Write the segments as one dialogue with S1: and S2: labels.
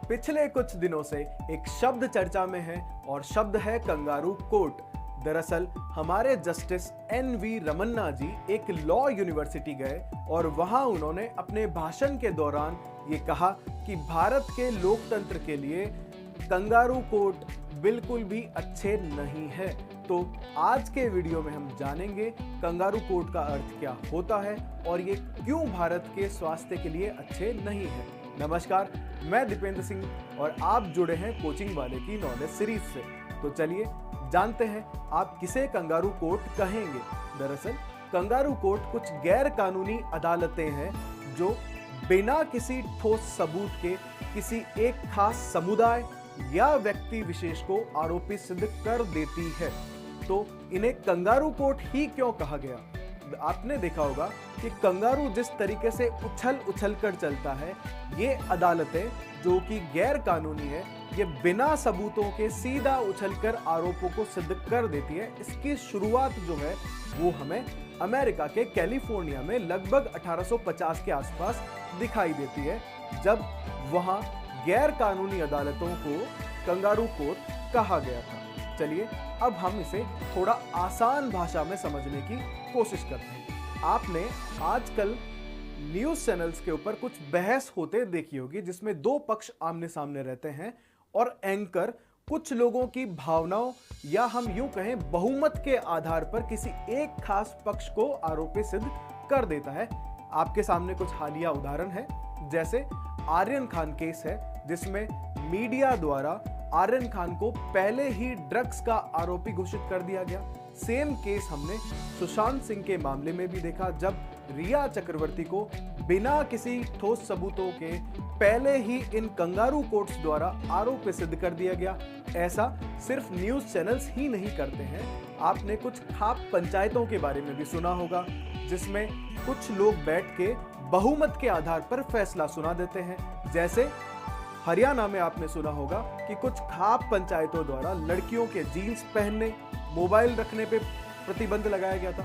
S1: पिछले कुछ दिनों से एक शब्द चर्चा में है और शब्द है कंगारू कोर्ट। दरअसल हमारे जस्टिस एन.वी. रमन्ना जी एक लॉ यूनिवर्सिटी गए और वहां उन्होंने अपने भाषण के दौरान ये कहा कि भारत के लोकतंत्र के लिए कंगारू कोर्ट बिल्कुल भी अच्छे नहीं है। तो आज के वीडियो में हम जानेंगे कंगारू कोर्ट का अर्थ क्या होता है और ये क्यों भारत के स्वास्थ्य के लिए अच्छे नहीं है। नमस्कार, मैं दीपेंद्र सिंह और आप जुड़े हैं कोचिंग वाले की नॉलेज सीरीज से। तो चलिए जानते हैं आप किसे कंगारू कोर्ट कहेंगे। दरअसल कंगारू कोर्ट कुछ गैर कानूनी अदालतें हैं जो बिना किसी ठोस सबूत के किसी एक खास समुदाय या व्यक्ति विशेष को आरोपी सिद्ध कर देती है। तो इन्हें कंगारू कोर्ट ही क्यों कहा गया? आपने देखा होगा कि कंगारू जिस तरीके से उछल कर चलता है, ये अदालतें जो कि गैर कानूनी है, ये बिना सबूतों के सीधा उछलकर आरोपों को सिद्ध कर देती है। इसकी शुरुआत जो है वो हमें अमेरिका के कैलिफोर्निया में लगभग 1850 के आसपास दिखाई देती है, जब वहां गैर कानूनी अदालतों को कंगारू कोर्ट कहा गया था। चलिए अब हम इसे थोड़ा आसान भाषा में समझने की कोशिश करते हैं। आपने आजकल न्यूज़ चैनल्स के ऊपर कुछ बहस होते देखी होगी जिसमें दो पक्ष आमने सामने रहते हैं और एंकर कुछ लोगों की भावनाओं या हम यूं कहें बहुमत के आधार पर किसी एक खास पक्ष को आरोपी सिद्ध कर देता है। आपके सामने कुछ हालिया उदाहरण है, जैसे आर्यन खान केस है जिसमें मीडिया द्वारा आर्यन खान को पहले ही ड्रग्स का आरोपी घोषित कर दिया गया। सेम केस हमने सुशांत सिंह के मामले में भी देखा, जब रिया चक्रवर्ती को बिना किसी ठोस सबूतों के पहले ही इन कंगारू कोर्ट्स द्वारा आरोपी सिद्ध कर दिया गया। ऐसा सिर्फ न्यूज़ चैनल्स ही नहीं करते हैं। आपने कुछ खाप पंचायतों के बारे में भी सुना होगा जिसमें कुछ लोग बैठ के बहुमत के आधार पर फैसला सुना देते हैं। जैसे हरियाणा में आपने सुना होगा कि कुछ खाप पंचायतों द्वारा लड़कियों के जीन्स पहनने, मोबाइल रखने पे प्रतिबंध लगाया गया था।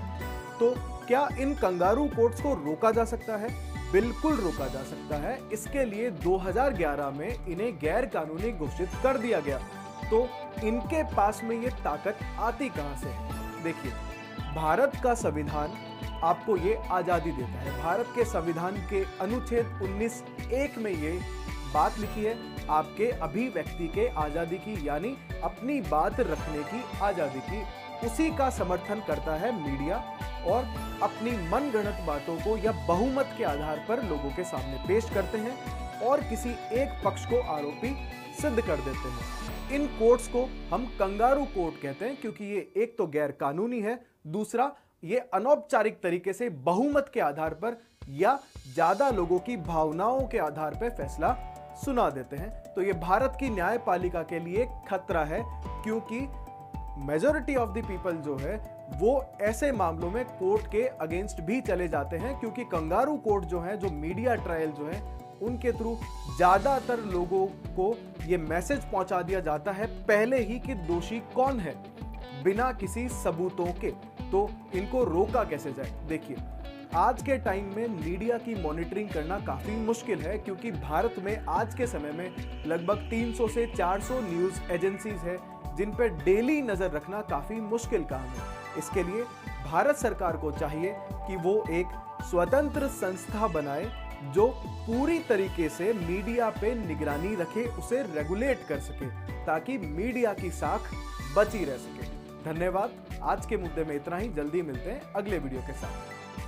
S1: तो क्या इन कंगारू कोर्ट्स को रोका जा सकता है? बिल्कुल रोका जा सकता है। इसके लिए 2011 में इन्हें गैर कानूनी घोषित कर दिया गया। तो इनके पास में ये ताकत आती कहां से है? देखिए, भारत का संविधान आपको ये आजादी देता है। भारत के संविधान के अनुच्छेद 19(1) में ये बात लिखी है, आपके अभिव्यक्ति के आजादी की, यानी अपनी बात रखने की आजादी की। उसी का समर्थन करता है मीडिया और अपनी मनगढ़ंत बातों को या बहुमत के आधार पर लोगों के सामने पेश करते हैं और किसी एक पक्ष को आरोपी सिद्ध कर देते हैं। इन कोर्ट्स को हम कंगारू कोर्ट कहते हैं क्योंकि ये एक तो गैर कानूनी है, दूसरा ये अनौपचारिक तरीके से बहुमत के आधार पर या ज्यादा लोगों की भावनाओं के आधार पर फैसला सुना देते हैं। तो ये भारत की न्यायपालिका के लिए खतरा है, क्योंकि मेजॉरिटी ऑफ द पीपल जो है वो ऐसे मामलों में कोर्ट के अगेंस्ट भी चले जाते हैं, क्योंकि कंगारू कोर्ट जो है, जो मीडिया ट्रायल जो है, उनके थ्रू ज्यादातर लोगों को ये मैसेज पहुंचा दिया जाता है पहले ही कि दोषी कौन है, बिना किसी सबूतों के। तो इनको रोका कैसे जाए? देखिए, आज के टाइम में मीडिया की मॉनिटरिंग करना काफी मुश्किल है, क्योंकि भारत में आज के समय में लगभग 300 से 400 न्यूज एजेंसीज है जिन पर डेली नजर रखना काफी मुश्किल काम है। इसके लिए भारत सरकार को चाहिए कि वो एक स्वतंत्र संस्था बनाए जो पूरी तरीके से मीडिया पे निगरानी रखे, उसे रेगुलेट कर सके, ताकि मीडिया की साख बची रह सके। धन्यवाद। आज के मुद्दे में इतना ही। जल्दी मिलते हैं अगले वीडियो के साथ।